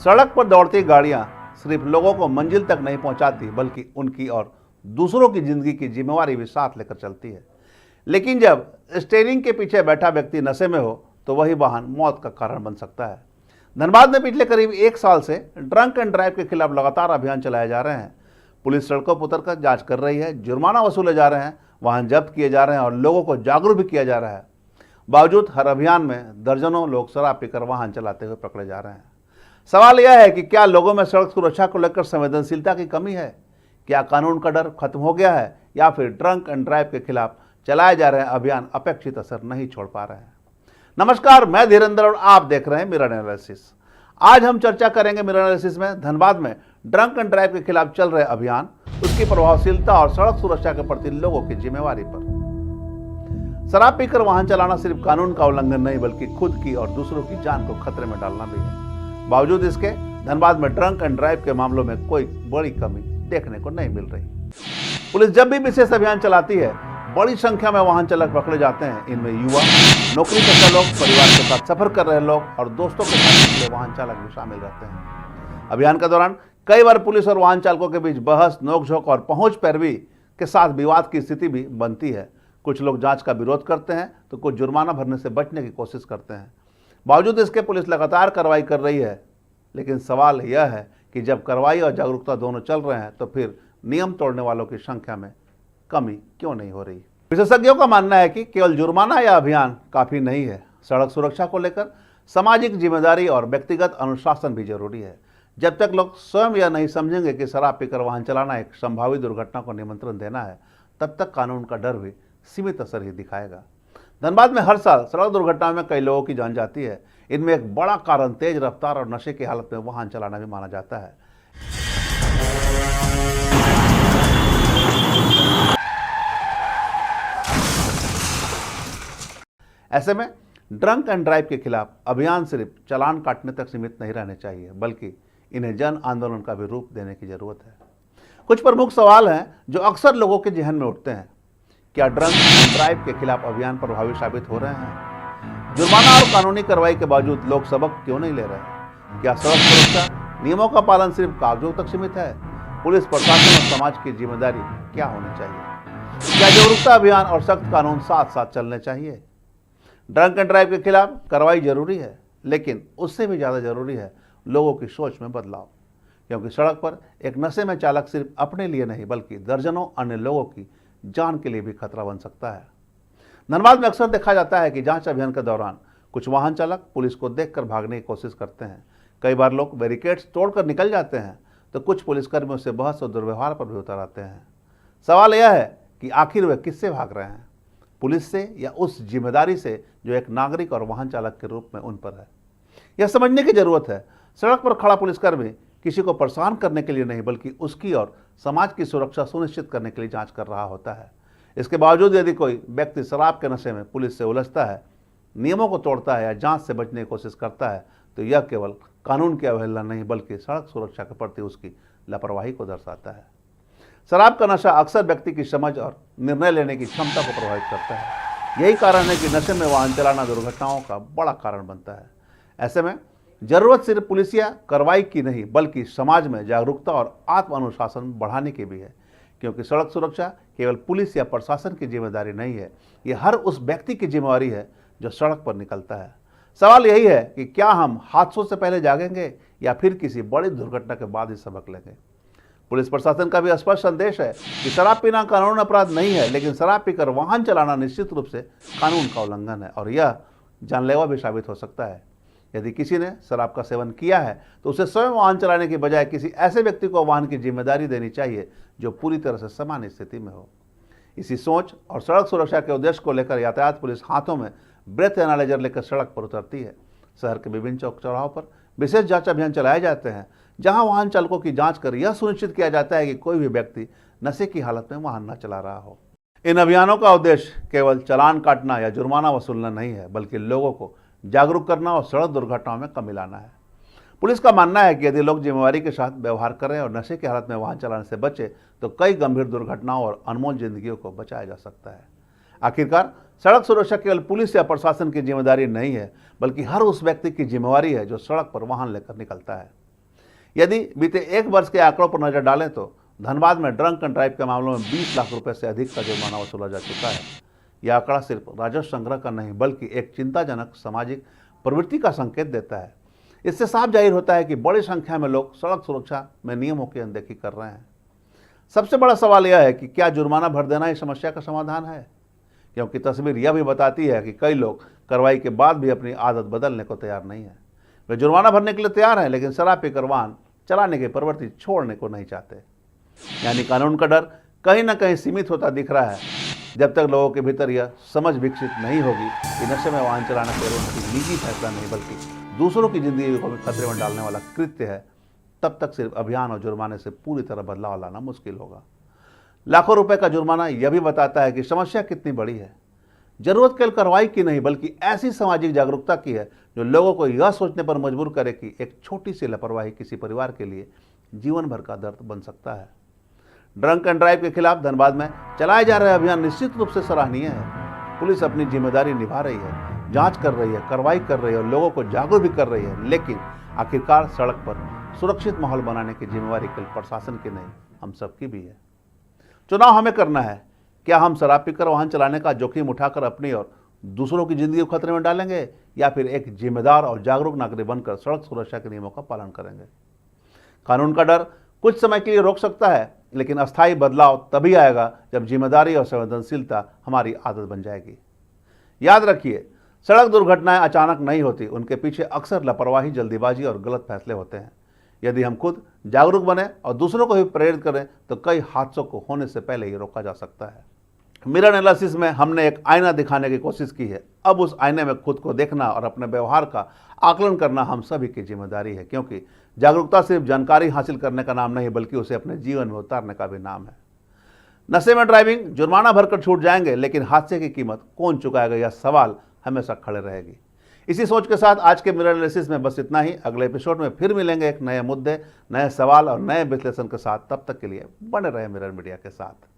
सड़क पर दौड़ती गाड़ियां सिर्फ लोगों को मंजिल तक नहीं पहुंचाती बल्कि उनकी और दूसरों की जिंदगी की जिम्मेवारी भी साथ लेकर चलती है। लेकिन जब स्टीयरिंग के पीछे बैठा व्यक्ति नशे में हो तो वही वाहन मौत का कारण बन सकता है। धनबाद में पिछले करीब 1 साल से ड्रंक एंड ड्राइव के खिलाफ लगातार अभियान चलाए जा रहे हैं। पुलिस सड़कों पर उतरकर जांच कर रही है, जुर्माना वसूले जा रहे हैं, वाहन जब्त किए जा रहे हैं और लोगों को जागरूक भी किया जा रहा है। बावजूद हर अभियान में दर्जनों लोग शराब पीकर वाहन चलाते हुए पकड़े जा रहे हैं। सवाल यह है कि क्या लोगों में सड़क सुरक्षा को लेकर संवेदनशीलता की कमी है? क्या कानून का डर खत्म हो गया है या फिर ड्रंक एंड ड्राइव के खिलाफ चलाए जा रहे अभियान अपेक्षित असर नहीं छोड़ पा रहे हैं? नमस्कार, मैं धीरेन्द्र और आप देख रहे हैं मिरर एनालिसिस। आज हम चर्चा करेंगे मिरर एनालिसिस में धनबाद में ड्रंक एंड ड्राइव के खिलाफ चल रहे अभियान, उसकी प्रभावशीलता और सड़क सुरक्षा के प्रति लोगों की जिम्मेवारी पर। शराब पीकर वाहन चलाना सिर्फ कानून का उल्लंघन नहीं बल्कि खुद की और दूसरों की जान को खतरे में डालना भी है। बावजूद इसके धनबाद में ड्रंक एंड ड्राइव के मामलों में कोई बड़ी कमी देखने को नहीं मिल रही। पुलिस जब भी विशेष अभियान चलाती है, बड़ी संख्या में वाहन चालक पकड़े जाते हैं। इनमें युवा, नौकरी पेशा लोग, परिवार के साथ सफर कर रहे लोग और दोस्तों के साथ निकले वाहन चालक भी शामिल रहते हैं। अभियान के दौरान कई बार पुलिस और वाहन चालकों के बीच बहस, नोकझोंक और पहुंच पैरवी के साथ विवाद की स्थिति भी बनती है। कुछ लोग जांच का विरोध करते हैं तो कुछ जुर्माना भरने से बचने की कोशिश करते हैं। बावजूद इसके पुलिस लगातार कार्रवाई कर रही है। लेकिन सवाल यह है कि जब कार्रवाई और जागरूकता दोनों चल रहे हैं तो फिर नियम तोड़ने वालों की संख्या में कमी क्यों नहीं हो रही? विशेषज्ञों का मानना है कि केवल जुर्माना या अभियान काफी नहीं है। सड़क सुरक्षा को लेकर सामाजिक जिम्मेदारी और व्यक्तिगत अनुशासन भी जरूरी है। जब तक लोग स्वयं यह नहीं समझेंगे कि शराब पीकर वाहन चलाना एक संभावित दुर्घटना को निमंत्रण देना है, तब तक कानून का डर भी सीमित असर ही दिखाएगा। धनबाद में हर साल सड़क दुर्घटनाओं में कई लोगों की जान जाती है। इनमें एक बड़ा कारण तेज रफ्तार और नशे की हालत में वाहन चलाना भी माना जाता है। ऐसे में ड्रंक एंड ड्राइव के खिलाफ अभियान सिर्फ चालान काटने तक सीमित नहीं रहने चाहिए बल्कि इन्हें जन आंदोलन का भी रूप देने की जरूरत है। कुछ प्रमुख सवाल हैं जो अक्सर लोगों के जहन में उठते हैं। क्या ड्रंक एंड ड्राइव के खिलाफ अभियान प्रभावी साबित हो रहे हैं? जुर्माना और कानूनी कार्रवाई के बावजूद लोग सबक क्यों नहीं ले रहे? क्या सड़क सुरक्षा नियमों का पालन सिर्फ कागजों तक सीमित है? पुलिस, प्रशासन और समाज की जिम्मेदारी क्या होनी चाहिए? क्या जागरूकता अभियान और सख्त कानून साथ साथ चलने चाहिए? ड्रंक एंड ड्राइव के खिलाफ कार्रवाई जरूरी है, लेकिन उससे भी ज़्यादा जरूरी है लोगों की सोच में बदलाव। क्योंकि सड़क पर एक नशे में चालक सिर्फ अपने लिए नहीं बल्कि दर्जनों अन्य लोगों की जान के लिए भी खतरा बन सकता है। धनबाद में अक्सर देखा जाता है कि जांच अभियान के दौरान कुछ वाहन चालक पुलिस को देखकर भागने की कोशिश करते हैं। कई बार लोग बैरिकेड्स तोड़कर निकल जाते हैं तो कुछ पुलिसकर्मियों से बहस और दुर्व्यवहार पर भी उतर आते हैं। सवाल यह है कि आखिर वे किससे भाग रहे हैं, पुलिस से या उस जिम्मेदारी से जो एक नागरिक और वाहन चालक के रूप में उन पर है? यह समझने की जरूरत है। सड़क पर खड़ा पुलिसकर्मी किसी को परेशान करने के लिए नहीं बल्कि उसकी और समाज की सुरक्षा सुनिश्चित करने के लिए जांच कर रहा होता है। इसके बावजूद यदि कोई व्यक्ति शराब के नशे में पुलिस से उलझता है, नियमों को तोड़ता है या जांच से बचने की कोशिश करता है तो यह केवल कानून की अवहेलना नहीं बल्कि सड़क सुरक्षा के प्रति उसकी लापरवाही को दर्शाता है। शराब का नशा अक्सर व्यक्ति की समझ और निर्णय लेने की क्षमता को प्रभावित करता है। यही कारण है कि नशे में वाहन चलाना दुर्घटनाओं का बड़ा कारण बनता है। ऐसे में जरूरत सिर्फ पुलिसिया कार्रवाई की नहीं बल्कि समाज में जागरूकता और आत्म अनुशासन बढ़ाने की भी है। क्योंकि सड़क सुरक्षा केवल पुलिस या प्रशासन की जिम्मेदारी नहीं है, ये हर उस व्यक्ति की जिम्मेवारी है जो सड़क पर निकलता है। सवाल यही है कि क्या हम हादसों से पहले जागेंगे या फिर किसी बड़ी दुर्घटना के बाद ही सबक लेंगे? पुलिस प्रशासन का भी स्पष्ट संदेश है कि शराब पीना कानून अपराध नहीं है, लेकिन शराब पीकर वाहन चलाना निश्चित रूप से कानून का उल्लंघन है और यह जानलेवा भी साबित हो सकता है। यदि किसी ने शराब का सेवन किया है तो उसे स्वयं वाहन चलाने की बजाय किसी ऐसे व्यक्ति को वाहन की जिम्मेदारी देनी चाहिए जो पूरी तरह से सामान्य स्थिति में हो। इसी सोच और सड़क सुरक्षा के उद्देश्य को लेकर यातायात पुलिस हाथों में ब्रेथ एनालाइजर लेकर सड़क पर उतरती है। शहर के विभिन्न चौक चौराहों पर विशेष जांच अभियान चलाए जाते हैं जहां वाहन चालकों की जांच कर यह सुनिश्चित किया जाता है कि कोई भी व्यक्ति नशे की हालत में वाहन न चला रहा हो। इन अभियानों का उद्देश्य केवल चालान काटना या जुर्माना वसूलना नहीं है बल्कि लोगों को जागरूक करना और सड़क दुर्घटनाओं में कमी लाना है। पुलिस का मानना है कि यदि लोग जिम्मेवारी के साथ व्यवहार करें और नशे की हालत में वाहन चलाने से बचे तो कई गंभीर दुर्घटनाओं और अनमोल जिंदगियों को बचाया जा सकता है। आखिरकार सड़क सुरक्षा केवल पुलिस या प्रशासन की जिम्मेदारी नहीं है बल्कि हर उस व्यक्ति की जिम्मेवारी है जो सड़क पर वाहन लेकर निकलता है। यदि बीते 1 वर्ष के आंकड़ों पर नजर डालें तो धनबाद में ड्रंक एंड ड्राइव के मामलों में 20 लाख रुपए से अधिक का जुर्माना वसूला जा चुका है। यह आंकड़ा सिर्फ राजस्व संग्रह का नहीं बल्कि एक चिंताजनक सामाजिक प्रवृत्ति का संकेत देता है। इससे साफ जाहिर होता है कि बड़ी संख्या में लोग सड़क सुरक्षा में नियमों की अनदेखी कर रहे हैं। सबसे बड़ा सवाल यह है कि क्या जुर्माना भर देना इस समस्या का समाधान है, क्योंकि तस्वीर यह भी बताती है कि कई लोग कार्रवाई के बाद भी अपनी आदत बदलने को तैयार नहीं है। वे जुर्माना भरने के लिए तैयार हैं, लेकिन शराब पीकर वाहन चलाने की प्रवृत्ति छोड़ने को नहीं चाहते। यानी कानून का डर कहीं ना कहीं सीमित होता दिख रहा है। जब तक लोगों के भीतर यह समझ विकसित नहीं होगी कि नशे में वाहन चलाना केवल उनकी निजी फैसला नहीं बल्कि दूसरों की जिंदगी को भी खतरे में डालने वाला कृत्य है, तब तक सिर्फ अभियान और जुर्माने से पूरी तरह बदलाव लाना मुश्किल होगा। लाखों रुपए का जुर्माना यह भी बताता है कि समस्या कितनी बड़ी है। जरूरत केवल कार्रवाई की नहीं बल्कि ऐसी सामाजिक जागरूकता की है जो लोगों को यह सोचने पर मजबूर करे कि एक छोटी सी लापरवाही किसी परिवार के लिए जीवन भर का दर्द बन सकता है। ड्रंक एंड ड्राइव के खिलाफ धनबाद में चलाए जा रहे अभियान निश्चित रूप से सराहनीय है। पुलिस अपनी जिम्मेदारी निभा रही है, जांच कर रही है, कार्रवाई कर रही है और लोगों को जागरूक भी कर रही है, लेकिन आखिरकार सड़क पर सुरक्षित माहौल बनाने की जिम्मेवारी केवल प्रशासन की नहीं, हम सबकी भी है। चुनाव हमें करना है। क्या हम शराब पीकर वाहन चलाने का जोखिम उठाकर अपनी और दूसरों की जिंदगी को खतरे में डालेंगे, या फिर एक जिम्मेदार और जागरूक नागरिक बनकर सड़क सुरक्षा के नियमों का पालन करेंगे? कानून का डर कुछ समय के लिए रोक सकता है, लेकिन अस्थायी बदलाव तभी आएगा जब जिम्मेदारी और संवेदनशीलता हमारी आदत बन जाएगी। याद रखिए, सड़क दुर्घटनाएं अचानक नहीं होती, उनके पीछे अक्सर लापरवाही, जल्दीबाजी और गलत फैसले होते हैं। यदि हम खुद जागरूक बने और दूसरों को भी प्रेरित करें तो कई हादसों को होने से पहले ही रोका जा सकता है। मिरर एनालिसिस में हमने एक आईना दिखाने की कोशिश की है। अब उस आईने में खुद को देखना और अपने व्यवहार का आकलन करना हम सभी की जिम्मेदारी है, क्योंकि जागरूकता सिर्फ जानकारी हासिल करने का नाम नहीं बल्कि उसे अपने जीवन में उतारने का भी नाम है। नशे में ड्राइविंग, जुर्माना भरकर छूट जाएंगे, लेकिन हादसे की कीमत कौन चुकाएगा, यह सवाल हमेशा खड़े रहेगी। इसी सोच के साथ आज के मिरर एनालिसिस में बस इतना ही। अगले एपिसोड में फिर मिलेंगे एक नए मुद्दे, नए सवाल और नए विश्लेषण के साथ। तब तक के लिए बने रहे मिरर मीडिया के साथ।